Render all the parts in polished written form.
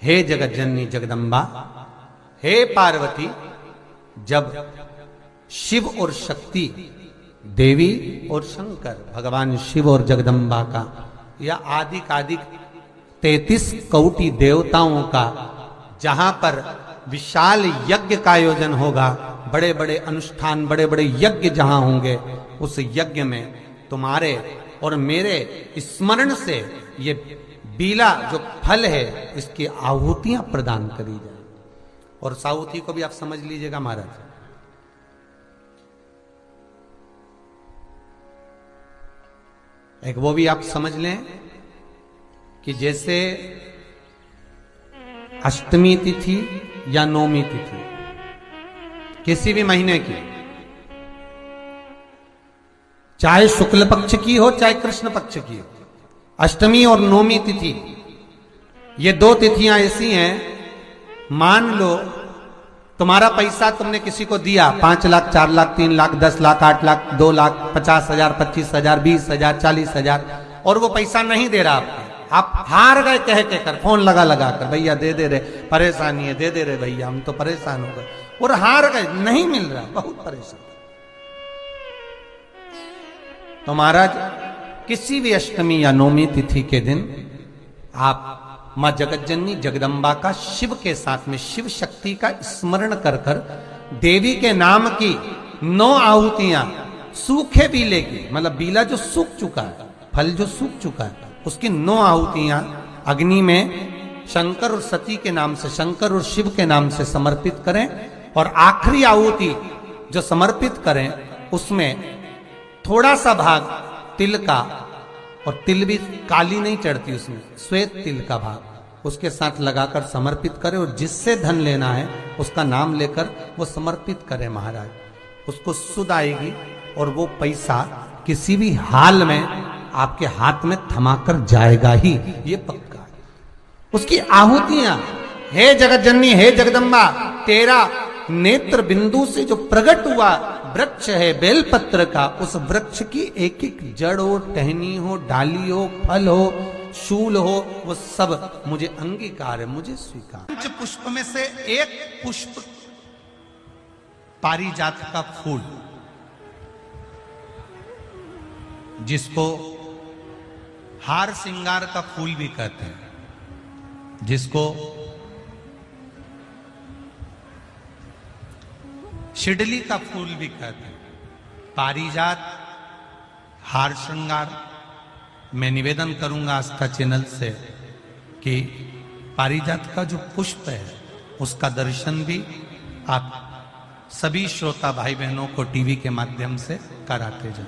हे जगज्जननी जगदम्बा, हे पार्वती, जब शिव और शक्ति, देवी और शंकर, भगवान शिव और जगदम्बा का या आदि 33 कोटि देवताओं का जहां पर विशाल यज्ञ का आयोजन होगा, बड़े बड़े अनुष्ठान, बड़े बड़े यज्ञ जहां होंगे, उस यज्ञ में तुम्हारे और मेरे स्मरण से ये बीला जो फल है इसकी आहुतियां प्रदान करी जाए। और साहुति को भी आप समझ लीजिएगा महाराज, एक वो भी आप समझ लें कि जैसे अष्टमी तिथि या नौमी तिथि किसी भी महीने की, चाहे शुक्ल पक्ष की हो चाहे कृष्ण पक्ष की हो, अष्टमी और नौमी तिथि ये दो तिथियां ऐसी हैं, मान लो तुम्हारा पैसा तुमने किसी को दिया 5 लाख 4 लाख 3 लाख 10 लाख 8 लाख 2 लाख 50,000 25,000 20,000 40,000 और वो पैसा नहीं दे रहा आपको, आप हार गए कह के कर, फोन लगा कर, भैया दे दे रहे, परेशानी है, दे दे रहे भैया, हम तो परेशान हो गए, और हार गए, नहीं मिल रहा, बहुत परेशान। तो महाराज किसी भी अष्टमी या नौमी तिथि के दिन आप मां जगज्जननी जगदम्बा का शिव के साथ में, शिव शक्ति का स्मरण कर कर देवी के नाम की 9 आहुतियां, सूखे बीले की, मतलब बीला जो सूख चुका है, फल जो सूख चुका है, उसकी 9 आहुतियां अग्नि में शंकर और सती के नाम से, शंकर और शिव के नाम से समर्पित करें। और आखिरी आहुति जो समर्पित करें उसमें थोड़ा सा भाग तिल का, और तिल भी काली नहीं चढ़ती उसमें, श्वेत तिल का भाग उसके साथ लगाकर समर्पित करें, और जिससे धन लेना है उसका नाम लेकर वो समर्पित करें महाराज, उसको सुध आएगी और वो पैसा किसी भी हाल में आपके हाथ में थमाकर जाएगा ही, ये पक्का है। उसकी आहुतियां, हे जगज्जननी, हे जगदम्बा, तेरा नेत्र बिंदु से जो प्रकट हुआ वृक्ष है बेलपत्र का, उस वृक्ष की एक एक जड़ हो, टहनी हो, डाली हो, फल हो, शूल हो, वो सब मुझे अंगीकार है, मुझे स्वीकार। पंच पुष्प में से एक पुष्प पारिजात का फूल, जिसको हार श्रृंगार का फूल भी कहते हैं, जिसको शिडली का फूल भी कहते हैं, पारिजात, हार श्रृंगार। मैं निवेदन करूंगा आस्था चैनल से कि पारिजात का जो पुष्प है उसका दर्शन भी आप सभी श्रोता भाई बहनों को टीवी के माध्यम से कराते जाएं।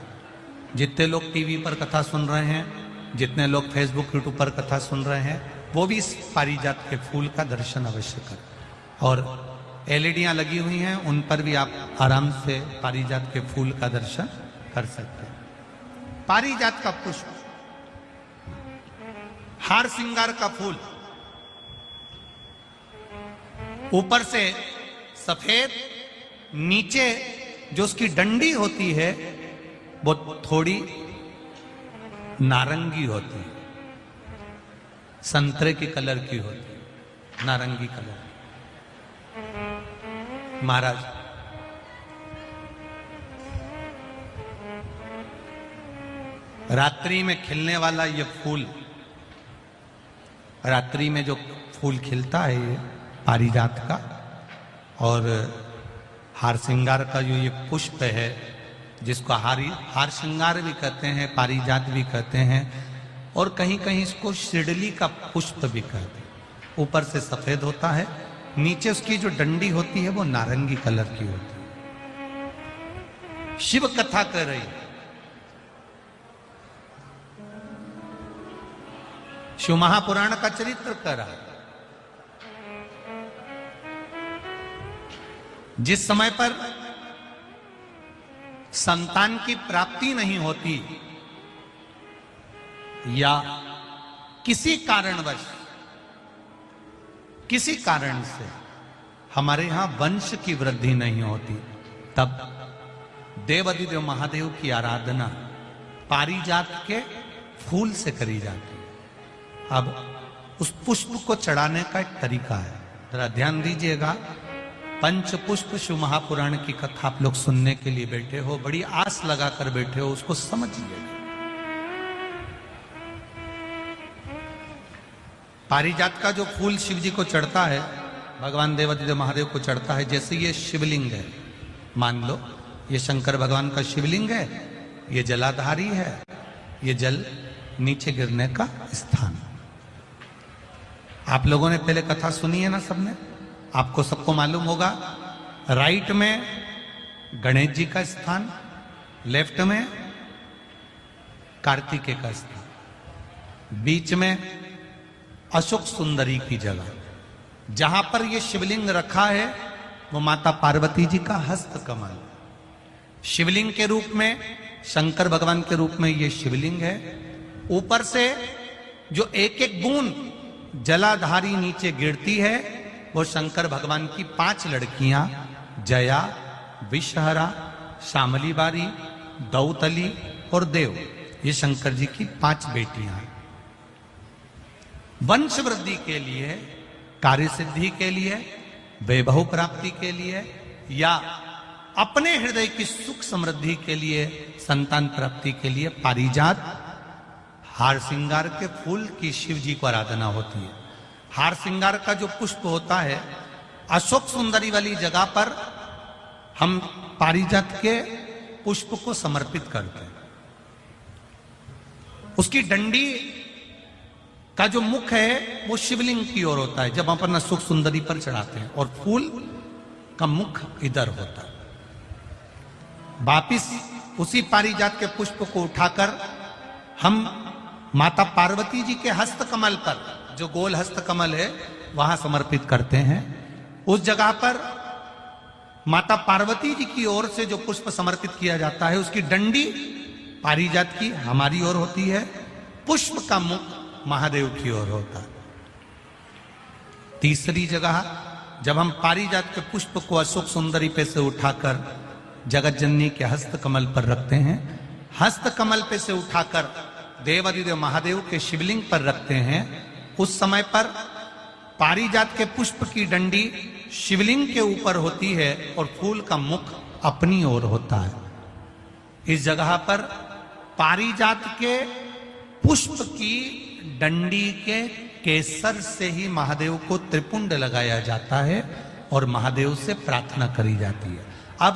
जितने लोग टीवी पर कथा सुन रहे हैं, जितने लोग फेसबुक यूट्यूब पर कथा सुन रहे हैं, वो भी इस पारिजात के फूल का दर्शन अवश्य करें। और एलईडियां लगी हुई हैं, उन पर भी आप आराम से पारिजात के फूल का दर्शन कर सकते हैं। पारिजात का पुष्प, हार श्रृंगार का फूल, ऊपर से सफेद, नीचे जो उसकी डंडी होती है वो थोड़ी नारंगी होती है, संतरे की कलर की होती है, नारंगी कलर। महाराज रात्रि में खिलने वाला ये फूल, रात्रि में जो फूल खिलता है ये पारिजात का, और हार श्रृंगार का जो ये पुष्प है, जिसको हार श्रृंगार भी कहते हैं, पारिजात भी कहते हैं, और कहीं कहीं इसको शिडली का पुष्प भी कहते हैं। ऊपर से सफेद होता है, नीचे उसकी जो डंडी होती है वो नारंगी कलर की होती है। शिव कथा कर रही, शिव महापुराण का चरित्र कर रहा। जिस समय पर संतान की प्राप्ति नहीं होती या किसी कारणवश, किसी कारण से हमारे यहां वंश की वृद्धि नहीं होती, तब देवाधिदेव महादेव की आराधना पारिजात के फूल से करी जाती है। अब उस पुष्प को चढ़ाने का एक तरीका है। जरा ध्यान दीजिएगा, पंच पुष्प शिव महापुराण की कथा आप लोग सुनने के लिए बैठे हो, बड़ी आस लगाकर बैठे हो, उसको समझिएगा। पारिजात का जो फूल शिव जी को चढ़ता है, भगवान देवादिदेव महादेव को चढ़ता है, जैसे ये शिवलिंग है, मान लो ये शंकर भगवान का शिवलिंग है, ये जलाधारी है, ये जल नीचे गिरने का स्थान। आप लोगों ने पहले कथा सुनी है ना सबने, आपको सबको मालूम होगा। राइट में गणेश जी का स्थान, लेफ्ट में कार्तिकेय का स्थान, बीच में अशोक सुंदरी की जगह। जहां पर यह शिवलिंग रखा है वो माता पार्वती जी का हस्त कमल, शिवलिंग के रूप में, शंकर भगवान के रूप में यह शिवलिंग है। ऊपर से जो एक एक बूंद जलाधारी नीचे गिरती है वो शंकर भगवान की 5 लड़कियां, जया, विषहरा, शामली बारी, दौतली और देव, ये शंकर जी की 5 बेटियां हैं। वंश वृद्धि के लिए, कार्य सिद्धि के लिए, वैभव प्राप्ति के लिए, या अपने हृदय की सुख समृद्धि के लिए, संतान प्राप्ति के लिए पारिजात हार श्रृंगार के फूल की शिव जी को आराधना होती है। हार श्रृंगार का जो पुष्प होता है, अशोक सुंदरी वाली जगह पर हम पारिजात के पुष्प को समर्पित करते हैं। उसकी डंडी का जो मुख है वो शिवलिंग की ओर होता है जब अपन अशोक सुंदरी पर चढ़ाते हैं, और फूल का मुख इधर होता है। वापिस उसी पारिजात के पुष्प को उठाकर हम माता पार्वती जी के हस्त कमल पर, जो गोल हस्त कमल है, वहां समर्पित करते हैं। उस जगह पर माता पार्वती जी की ओर से जो पुष्प समर्पित किया जाता है, उसकी डंडी पारिजात की हमारी ओर होती है, पुष्प का मुख महादेव की ओर होता है। तीसरी जगह, जब हम पारिजात के पुष्प को अशोक सुंदरी पे से उठाकर जगत जननी के हस्त कमल पर रखते हैं, हस्त कमल पे से उठाकर देवादिदेव महादेव के शिवलिंग पर रखते हैं, उस समय पर पारिजात के पुष्प की डंडी शिवलिंग के ऊपर होती है और फूल का मुख अपनी ओर होता है। इस जगह पर पारिजात के पुष्प की डंडी के केसर से ही महादेव को त्रिपुंड लगाया जाता है और महादेव से प्रार्थना करी जाती है। अब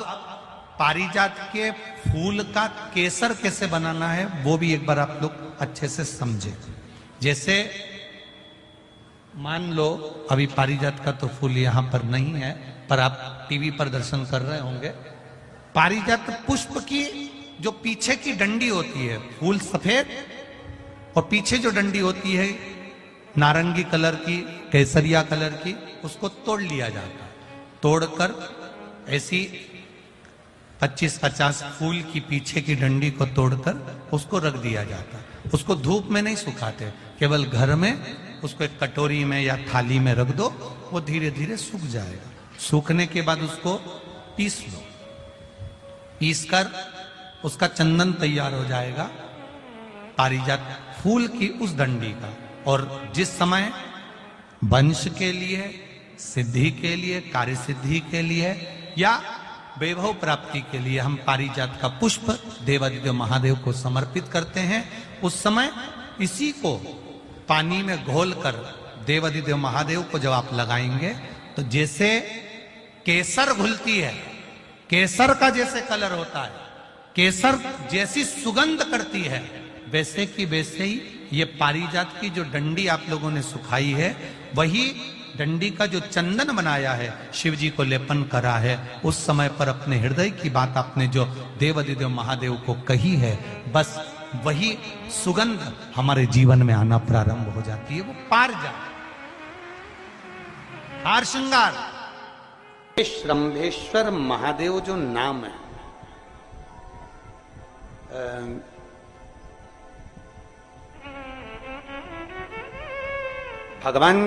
पारिजात के फूल का केसर कैसे बनाना है वो भी एक बार आप लोग अच्छे से समझे। जैसे मान लो अभी पारिजात का तो फूल यहां पर नहीं है, पर आप टीवी पर दर्शन कर रहे होंगे। पारिजात पुष्प की जो पीछे की डंडी होती है, फूल सफेद और पीछे जो डंडी होती है नारंगी कलर की, केसरिया कलर की, उसको तोड़ लिया जाता है। तोड़कर ऐसी 25-50 फूल की पीछे की डंडी को तोड़कर उसको रख दिया जाता है। उसको धूप में नहीं सुखाते, केवल घर में उसको एक कटोरी में या थाली में रख दो, वो धीरे धीरे सूख जाएगा। सूखने के बाद उसको पीस लो, पीसकर उसका चंदन तैयार हो जाएगा पारिजात फूल की उस डंडी का। और जिस समय वंश के लिए, सिद्धि के लिए, कार्य सिद्धि के लिए या वैभव प्राप्ति के लिए हम पारिजात का पुष्प देवादिदेव महादेव को समर्पित करते हैं, उस समय इसी को पानी में घोलकर देवादिदेव महादेव को जब आप लगाएंगे तो जैसे केसर घुलती है, केसर का जैसे कलर होता है, केसर जैसी सुगंध करती है, वैसे की वैसे ही ये पारिजात की जो डंडी आप लोगों ने सुखाई है, वही डंडी का जो चंदन बनाया है, शिव जी को लेपन करा है, उस समय पर अपने हृदय की बात आपने जो देवादिदेव महादेव को कही है, बस वही सुगंध हमारे जीवन में आना प्रारंभ हो जाती है। वो पारिजात हार श्रृंगार श्रंभेश्वर महादेव जो नाम है, भगवान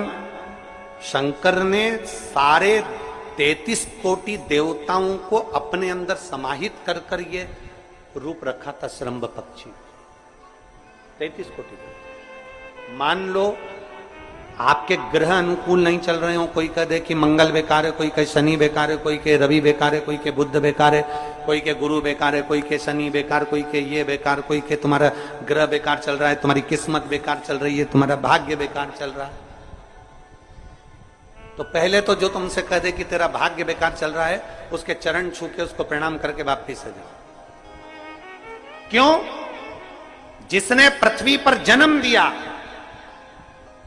शंकर ने सारे 33 कोटि देवताओं को अपने अंदर समाहित कर कर ये रूप रखा था श्रंभ पक्षी। 33 कोटि। मान लो आपके ग्रह अनुकूल नहीं चल रहे हो, कोई कह दे कि मंगल बेकार है, कोई कहे शनि बेकार है, कोई के रवि बेकार है, कोई के बुध बेकार है, कोई के गुरु बेकार है, कोई के शनि बेकार, कोई के ये बेकार, कोई के तुम्हारा ग्रह बेकार चल रहा है, तुम्हारी किस्मत बेकार चल रही है, तुम्हारा भाग्य बेकार चल रहा है। तो पहले तो जो तुमसे कह दे कि तेरा भाग्य बेकार चल रहा है, उसके चरण छू के उसको प्रणाम करके वापिस आ जाओ। क्यों? जिसने पृथ्वी पर जन्म दिया,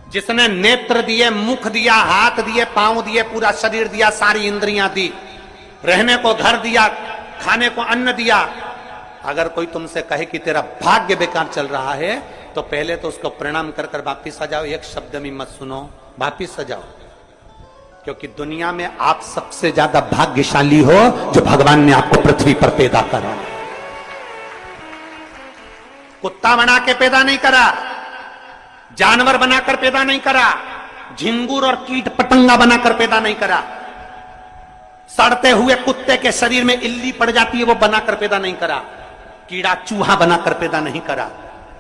जिसने नेत्र दिए, मुख दिया, हाथ दिए, पांव दिए, पूरा शरीर दिया, सारी इंद्रियां दी, रहने को घर दिया, खाने को अन्न दिया, अगर कोई तुमसे कहे कि तेरा भाग्य बेकार चल रहा है, तो पहले तो उसको प्रणाम कर कर वापिस आ जाओ। एक शब्द में मत सुनो, वापिस आ जाओ। क्योंकि दुनिया में आप सबसे ज्यादा भाग्यशाली हो जो भगवान ने आपको पृथ्वी पर पैदा करा। कुत्ता बना के पैदा नहीं करा, जानवर बनाकर पैदा नहीं करा, झिंगुर और कीट पतंगा बनाकर पैदा नहीं करा, सड़ते हुए कुत्ते के शरीर में इल्ली पड़ जाती है वो बनाकर पैदा नहीं करा, कीड़ा चूहा बनाकर पैदा नहीं करा।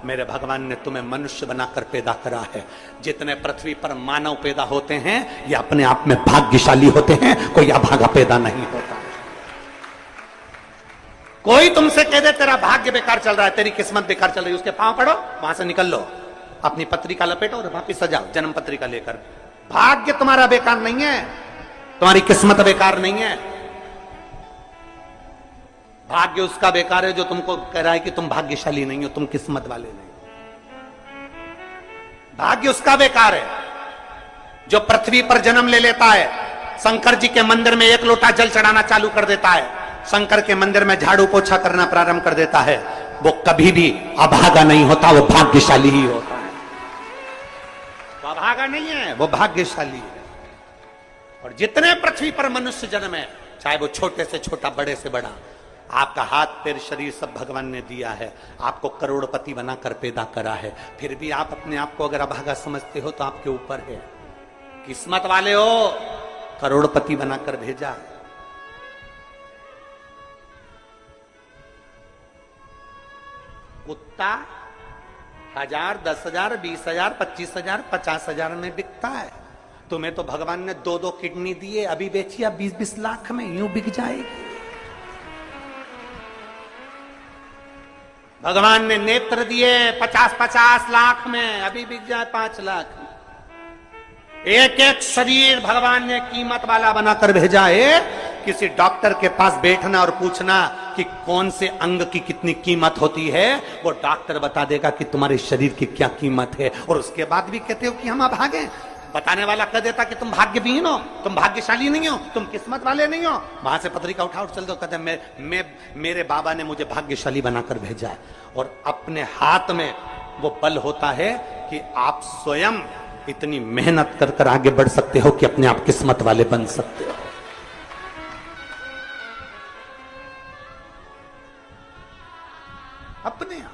मेरे भगवान ने तुम्हें मनुष्य बनाकर पैदा करा है। जितने पृथ्वी पर मानव पैदा होते हैं ये अपने आप में भाग्यशाली होते हैं, कोई अभागा पैदा नहीं होता। कोई तुमसे कह दे तेरा भाग्य बेकार चल रहा है, तेरी किस्मत बेकार चल रही है, उसके पांव पड़ो, वहां से निकल लो, अपनी पत्रिका लपेटो और वापिस सजाओ जन्म पत्रिका लेकर। भाग्य तुम्हारा बेकार नहीं है, तुम्हारी किस्मत बेकार नहीं है। भाग्य उसका बेकार है जो तुमको कह रहा है कि तुम भाग्यशाली नहीं हो, तुम किस्मत वाले नहीं। भाग्य उसका बेकार है जो पृथ्वी पर जन्म ले लेता है, शंकर जी के मंदिर में 1 लोटा जल चढ़ाना चालू कर देता है, शंकर के मंदिर में झाड़ू पोछा करना प्रारंभ कर देता है, वो कभी भी अभागा नहीं होता, वो भाग्यशाली ही होता है। वो अभागा नहीं है, वो भाग्यशाली है। और जितने पृथ्वी पर मनुष्य जन्म है, चाहे वो छोटे से छोटा, बड़े से बड़ा, आपका हाथ पैर शरीर सब भगवान ने दिया है, आपको करोड़पति बनाकर पैदा करा है, फिर भी आप अपने आप को अगर अभागा समझते हो तो आपके ऊपर है। किस्मत वाले हो, करोड़पति बनाकर भेजा। कुत्ता 1000, 10,000, 20,000, 25,000, 50,000 में बिकता है। तुम्हें तो भगवान ने 2-2 किडनी दिए, अभी बेचिए 20-20 लाख में, यूं बिक जाएगी। भगवान ने नेत्र दिए 50-50 लाख में, अभी बिक जाए 5 लाख में। एक एक शरीर भगवान ने कीमत वाला बनाकर भेजा है। किसी डॉक्टर के पास बैठना और पूछना कि कौन से अंग की कितनी कीमत होती है, वो डॉक्टर बता देगा कि तुम्हारे शरीर की क्या कीमत है। और उसके बाद भी कहते हो कि हम अभागे। बताने वाला कह देता कि तुम भाग्यहीन हो, तुम भाग्यशाली नहीं हो, तुम किस्मत वाले नहीं हो। वहां से पत्रिका उठाओ चल दो, कहते मेरे बाबा ने मुझे भाग्यशाली बनाकर भेजा है। और अपने हाथ में वो बल होता है कि आप स्वयं इतनी मेहनत कर कर आगे बढ़ सकते हो कि अपने आप किस्मत वाले बन सकते हो। अपने आप।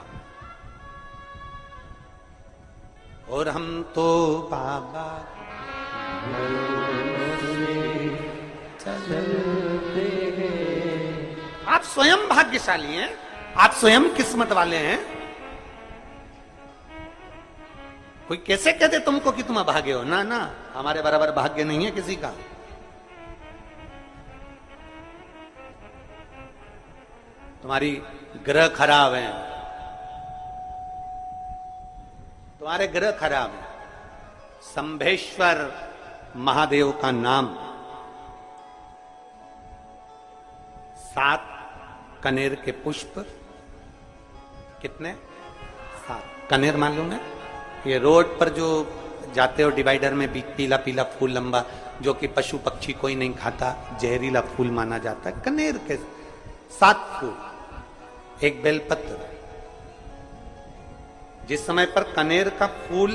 और हम तो बाबा चलते हैं। आप स्वयं भाग्यशाली हैं, आप स्वयं किस्मत वाले हैं। कोई कैसे कहते तुमको कि तुम अभागे हो? ना ना, हमारे बराबर भाग्य नहीं है किसी का। तुम्हारी ग्रह खराब है, तुम्हारे ग्रह खराब है। संभेश्वर महादेव का नाम 7 कनेर के पुष्प, कितने? 7 कनेर मालूम है? ये रोड पर जो जाते हो डिवाइडर में पीला पीला फूल लंबा, जो कि पशु पक्षी कोई नहीं खाता, जहरीला फूल माना जाता है। कनेर के 7 फूल, एक बेलपत्र। जिस समय पर कनेर का फूल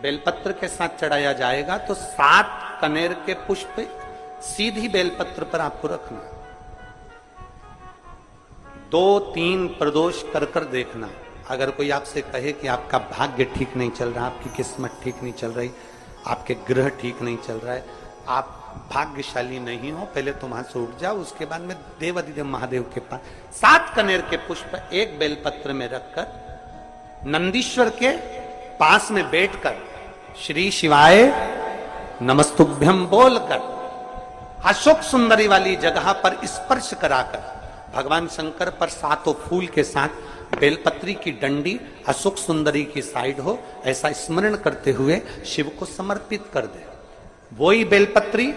बेलपत्र के साथ चढ़ाया जाएगा तो 7 कनेर के पुष्प सीधी बेलपत्र पर आपको रखना। 2-3 प्रदोष कर कर देखना। अगर कोई आपसे कहे कि आपका भाग्य ठीक नहीं चल रहा, आपकी किस्मत ठीक नहीं चल रही, आपके ग्रह ठीक नहीं चल रहा है, आप भाग्यशाली नहीं हो, पहले तुम वहां से उठ जाओ। उसके बाद में देवाधिदेव महादेव के पास 7 कनेर के पुष्प एक बेलपत्र में रखकर नंदीश्वर के पास में बैठकर श्री शिवाय नमस्तुभ्यम बोलकर अशोक सुंदरी वाली जगह पर स्पर्श कराकर भगवान शंकर पर सातों फूल के साथ बेलपत्री की डंडी अशोक सुंदरी की साइड हो, ऐसा स्मरण करते हुए शिव को समर्पित कर दे। वही बेलपत्री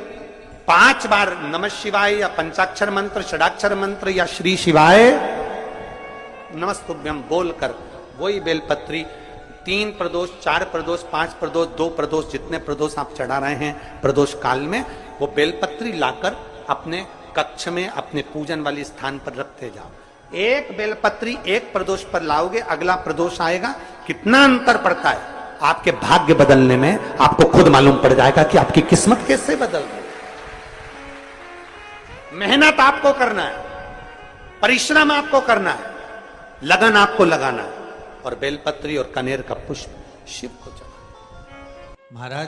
5 बार नमः शिवाय या पंचाक्षर मंत्र, षडाक्षर मंत्र या श्री शिवाय नमस्तुभ्यम बोलकर वही बेलपत्री 3 प्रदोष, 4 प्रदोष, 5 प्रदोष, 2 प्रदोष, जितने प्रदोष आप चढ़ा रहे हैं प्रदोष काल में, वो बेलपत्री लाकर अपने कक्ष में अपने पूजन वाले स्थान पर रखते जाओ। एक बेलपत्री एक प्रदोष पर लाओगे, अगला प्रदोष आएगा, कितना अंतर पड़ता है आपके भाग्य बदलने में, आपको खुद मालूम पड़ जाएगा कि आपकी किस्मत कैसे बदल रही। मेहनत आपको करना है, परिश्रम आपको करना है, लगन आपको लगाना है, और बेलपत्री और कनेर का पुष्प शिव को चढ़ा। महाराज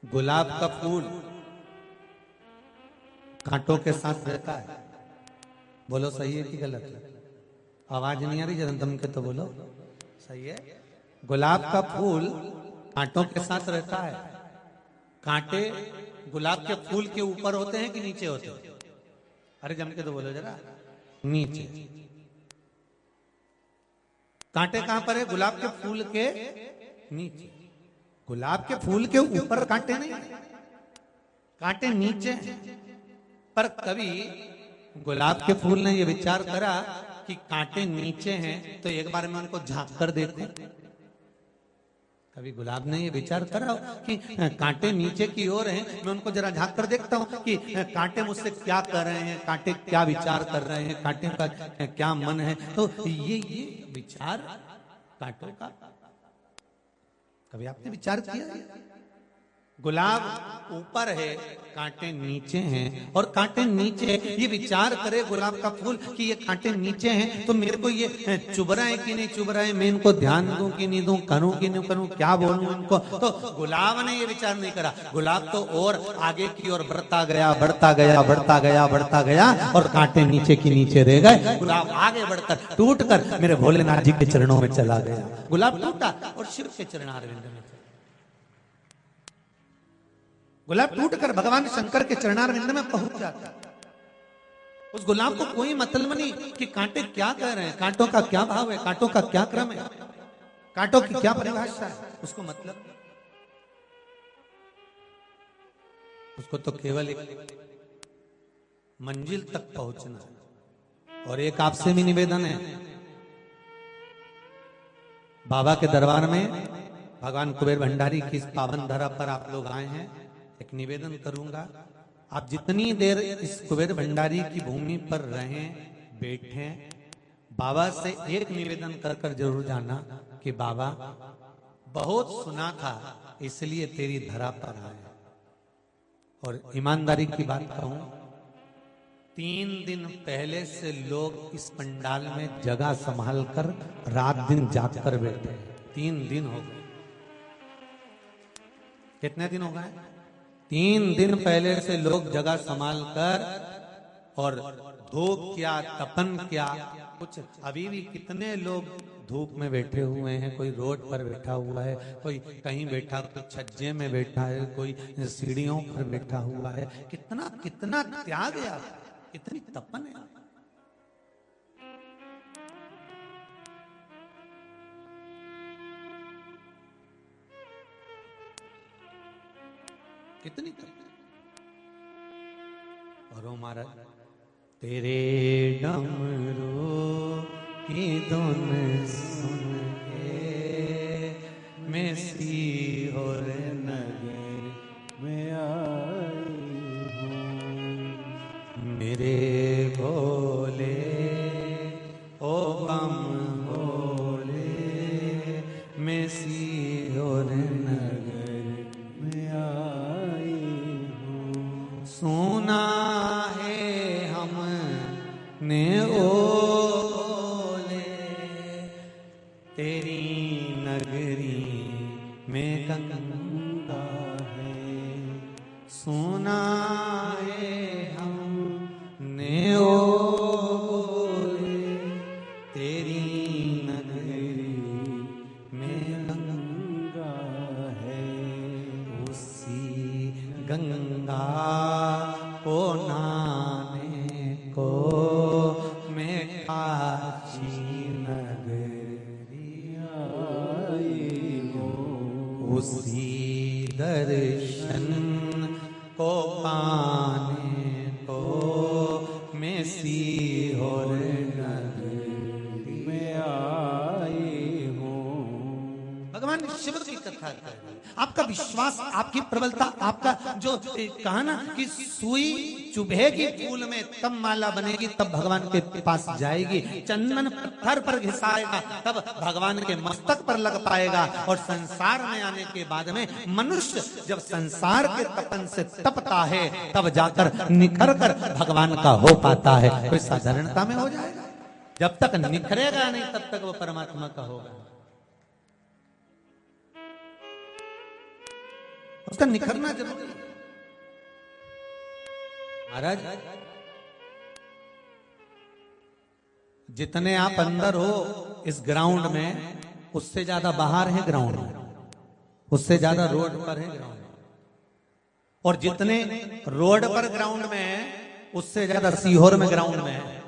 गुलाब का फूल कांटों के साथ रहता है, बोलो सही है कि गलत है? आवाज नहीं आ रही, जरा दम के तो बोलो सही है। गुलाब का फूल कांटों के साथ रहता है। कांटे गुलाब के फूल के ऊपर होते हैं कि नीचे होते हैं? अरे जम के तो बोलो जरा, नीचे। कांटे कहां पर है? गुलाब के फूल के नीचे। गुलाब के फूल के ऊपर कांटे नहीं, कांटे नीचे हैं। पर कभी गुलाब के फूल ने यह विचार करा कि कांटे नीचे हैं, तो एक बार में उनको झांक कर देखो। कभी गुलाब ने ये विचार करा कि कांटे नीचे की ओर हैं, मैं उनको जरा झांक कर देखता हूं कि कांटे मुझसे क्या कर रहे हैं, कांटे क्या विचार कर रहे हैं, कांटे का क्या मन है। तो ये विचार कांटों का कभी आपने विचार किया? गुलाब ऊपर है, कांटे नीचे हैं, और कांटे नीचे है, ये विचार करे गुलाब का फूल कि ये कांटे नीचे हैं, तो मेरे को ये चुभ रहा है कि नहीं चुभ रहा है, मैं इनको ध्यान दूं कि नहीं दूं, करूं कि नहीं करूं, क्या बोलूं इनको। तो गुलाब ने ये विचार नहीं करा। गुलाब तो और आगे की ओर बढ़ता गया, बढ़ता गया, बढ़ता गया, बढ़ता गया, और कांटे नीचे की नीचे रह गए। गुलाब आगे बढ़कर टूट कर मेरे भोलेनाथ जी के चरणों में चला गया। गुलाब टूटा और शिव के चरणारविंद में, गुलाब टूटकर भगवान शंकर के चरणारविंद में पहुंच जाता। उस गुलाब को कोई मतलब नहीं कि कांटे क्या कह रहे हैं, कांटों का क्या भाव है, कांटों का क्या क्रम है, कांटों की क्या परिभाषा है, उसको मतलब उसको तो केवल एक मंजिल तक पहुंचना है। और एक आपसे भी निवेदन है, बाबा के दरबार में भगवान कुबेर भंडारी की इस पावन धरा पर आप लोग आए हैं, एक निवेदन करूंगा, आप जितनी देर इस कुबेर भंडारी की भूमि पर रहें, बैठें, बाबा से एक निवेदन कर कर जरूर जाना कि बाबा बहुत सुना था इसलिए तेरी धरा पर आए। और ईमानदारी की बात कहूं, 3 दिन पहले से लोग इस पंडाल में जगह संभाल कर रात दिन जाग कर बैठे। 3 दिन हो गए। कितने दिन हो गए? 3 दिन पहले से लोग जगह संभाल कर, और धूप क्या, तपन क्या, कुछ अभी भी कितने लोग धूप में बैठे हुए हैं। कोई रोड पर बैठा हुआ है, कोई कहीं बैठा, कोई छज्जे में बैठा है, कोई सीढ़ियों पर बैठा हुआ है। कितना कितना त्याग है, कितनी तपन है। कितनी और महाराज तेरे डमरू की धुन सुन के मैं सीहोर नगर में आई हूँ। मेरे भोले ओ बम भोले, मैं सीहोर नगर में आई हूँ। सुना है हमने ओ भोले, तेरी नगरी में गंगा है। सुना है हमने ओ भोले, तेरी गंगा को नहाने को मैं काशी नगरी आई हूँ। उसी दर्शन को पाने को मैं सीहोर नगरी में आई हूँ। भगवान शिव की कथा कर रहे हैं। आपका विश्वास, आपकी प्रबलता, आपका जो कहा ना कि सुई चुभेगी फूल में तब माला बनेगी, तब भगवान के पास जाएगी। चंदन पत्थर पर घिसाएगा तब भगवान के मस्तक पर लग पाएगा। और संसार में आने के बाद में मनुष्य जब संसार के तपन से तपता है तब जाकर निखर कर भगवान का हो पाता है। कोई साधारणता में हो जाएगा? जब तक निखरेगा नहीं तब तक वो परमात्मा का होगा। उसका निखरना जरूरी है। महाराज, जितने आप अंदर हो इस ग्राउंड में, उससे ज्यादा बाहर है ग्राउंड में, उससे ज्यादा रोड पर है ग्राउंड में। और जितने रोड पर ग्राउंड में है उससे ज्यादा सीहोर में ग्राउंड में है।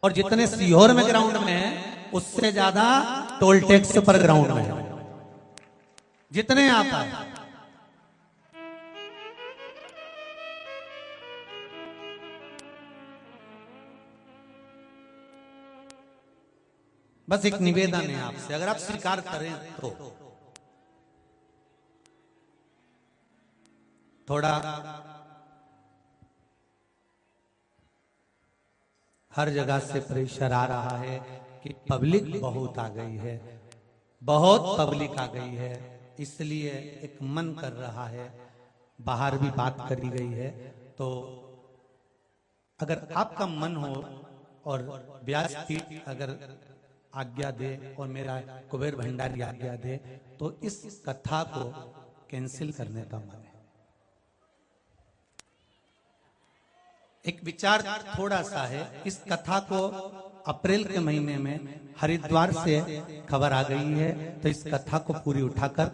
और जितने सीहोर में ग्राउंड में है उससे ज्यादा टोल टैक्स पर ग्राउंड में है। जितने आप आए, बस एक निवेदन है आपसे, अगर आप स्वीकार करें तो थोड़ा हर जगह से प्रेशर आ रहा है कि पब्लिक बहुत आ गई है, बहुत पब्लिक आ गई है, इसलिए एक मन कर रहा है, बाहर भी बात करी गई है। तो अगर आपका मन हो और व्यासपीठ अगर आज्ञा दे और मेरा कुबेर भंडारी आज्ञा दे तो इस कथा को कैंसिल करने का मन है। एक विचार थोड़ा सा है, इस कथा को अप्रैल के महीने में हरिद्वार से खबर आ गई है, तो इस कथा को पूरी उठाकर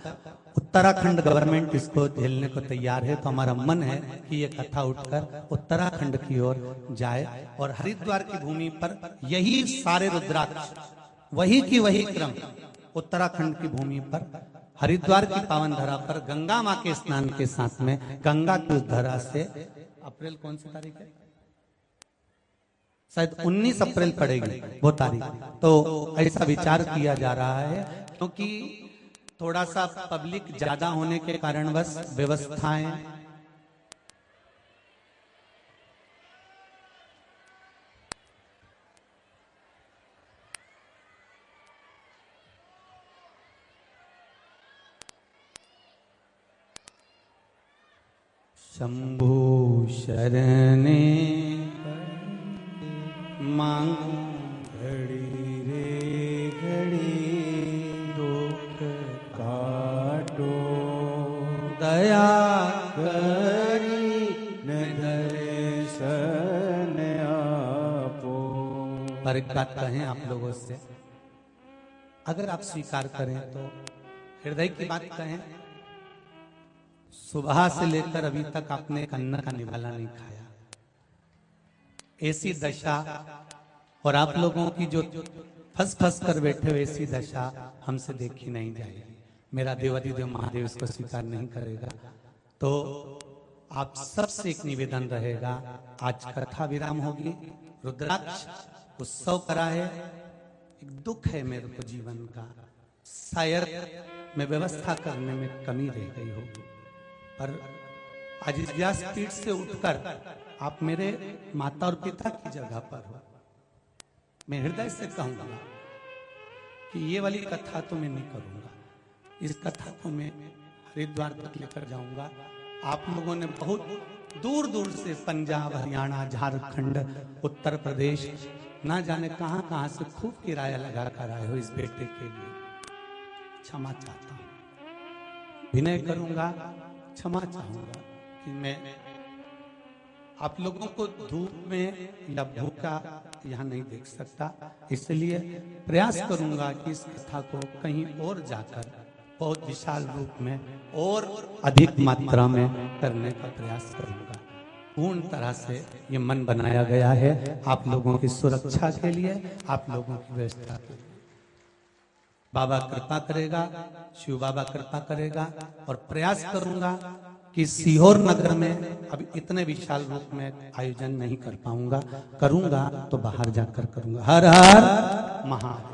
उत्तराखंड गवर्नमेंट इसको झेलने को तैयार है। तो हमारा मन है कि ये कथा उठकर उत्तराखंड की ओर जाए और हरिद्वार की भूमि पर यही सारे रुद्राक्ष, वही की वही क्रम उत्तराखंड की भूमि पर हरिद्वार की पावन धरा पर गंगा मां के स्नान के साथ में गंगा की उस धरा से, अप्रैल कौन सी तारीख है? शायद 19 अप्रैल पड़ेगी वो तारीख। तो ऐसा विचार किया जा रहा है क्योंकि थोड़ा सा पब्लिक ज्यादा होने के कारण बस व्यवस्थाएं शंभु शरणे मांगू घड़ी रे घड़ी दुख काटो दया करी न दर्शन आपो। पर एक बात कहें आप लोगों से, अगर आप स्वीकार करें तो हृदय की बात कहें, सुबह से लेकर अभी तक आपने एक अन्न का निवाला नहीं खाया। ऐसी दशा और आप लोगों की जो फंस फंस कर बैठे हो ऐसी दशा हमसे देखी नहीं जाएगी। मेरा देवाधिदेव महादेव इसको स्वीकार नहीं करेगा। तो आप सबसे एक निवेदन रहेगा, आज कथा विराम होगी, रुद्राक्ष उत्सव करा है, एक दुख है मेरे को जीवन का, शायद मैं व्यवस्था करने में कमी रह गई होगी। पर आज इस व्यासपीठ से उठकर आप मेरे माता और पिता की जगह पर हो, मैं हृदय से कहूंगा कि ये वाली कथा तो मैं नहीं करूंगा, इस कथा को मैं हरिद्वार तक लेकर जाऊंगा। आप लोगों ने बहुत दूर दूर से पंजाब, हरियाणा, झारखंड, उत्तर प्रदेश, ना जाने कहां कहां से खूब किराया लगा कर आए हो इस बेटे के लिए। क्षमा चाहता हूं, विनय करूंगा, क्षमा चाहूंगा कि मैं आप लोगों को धूप में या भूखा यहाँ नहीं देख सकता, इसलिए प्रयास करूंगा कि इस कथा को कहीं और जाकर बहुत विशाल रूप में और अधिक मात्रा में करने का प्रयास करूंगा। पूर्ण तरह से ये मन बनाया गया है आप लोगों की सुरक्षा के लिए, आप लोगों की व्यवस्था के लिए। बाबा कृपा करेगा, शिव बाबा कृपा करेगा और प्रयास करूंगा कि सीहोर नगर में अब इतने विशाल रूप में आयोजन नहीं कर पाऊंगा, करूंगा तो बाहर जाकर करूंगा। हर हर महादेव।